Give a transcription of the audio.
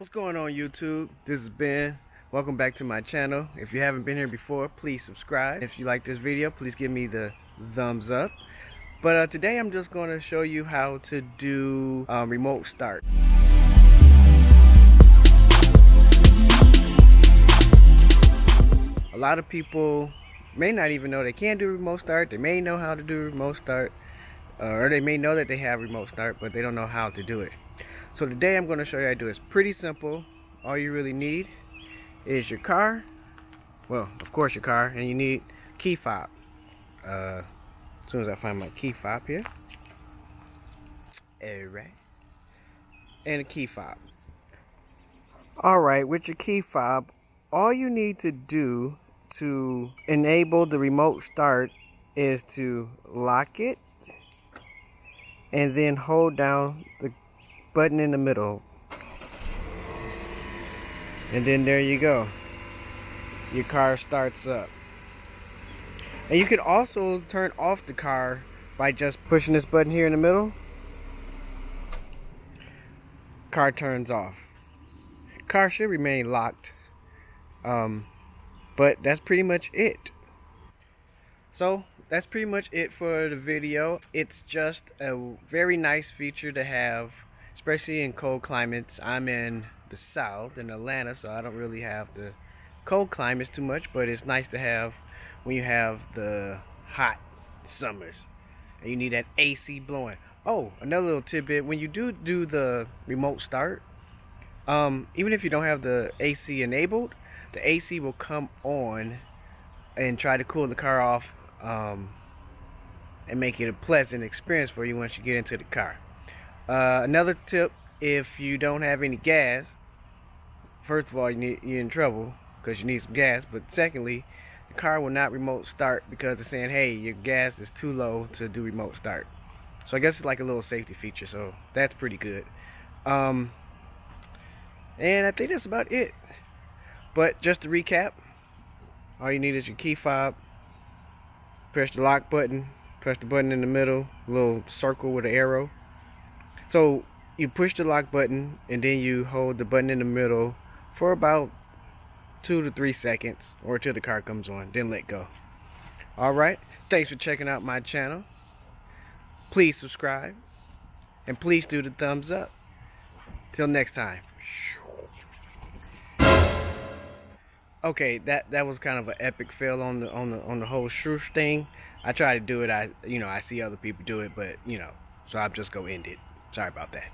What's going on YouTube? This is Ben. Welcome back to my channel. If you haven't been here before, please subscribe. If you like this video, please give me the thumbs up. But today I'm just going to show you how to do remote start. A lot of people may not even know they can do remote start. They may know how to do remote start, or they may know that they have remote start, but they don't know how to do it. So today I'm going to show you how to do it. It's pretty simple. All you really need is your car. Well, of course your car, and you need key fob. As soon as I find my key fob here. Alright. And a key fob. Alright, with your key fob, all you need to do to enable the remote start is to lock it and then hold down the button in the middle, and then there you go, your car starts up. And you can also turn off the car by just pushing this button here in the middle. Car turns off. Car should remain locked, but that's pretty much it. So that's pretty much it for the video. It's just a very nice feature to have, especially in cold climates. I'm in the South, in Atlanta, so I don't really have the cold climates too much, but it's nice to have when you have the hot summers and you need that AC blowing. Oh, another little tidbit, when you do the remote start, even if you don't have the AC enabled, the AC will come on and try to cool the car off, and make it a pleasant experience for you once you get into the car. Another tip, if you don't have any gas, first of all, you're in trouble because you need some gas. But secondly, the car will not remote start because it's saying, hey, your gas is too low to do remote start. So I guess it's like a little safety feature, so that's pretty good. And I think that's about it. But just to recap, all you need is your key fob, press the lock button, press the button in the middle, little circle with an arrow. So you push the lock button and then you hold the button in the middle for about 2 to 3 seconds, or till the car comes on, then let go. Alright, thanks for checking out my channel. Please subscribe and please do the thumbs up. Till next time. Okay, that was kind of an epic fail on the whole swoosh thing. I try to do it. I see other people do it, but so I'll just go end it. Sorry about that.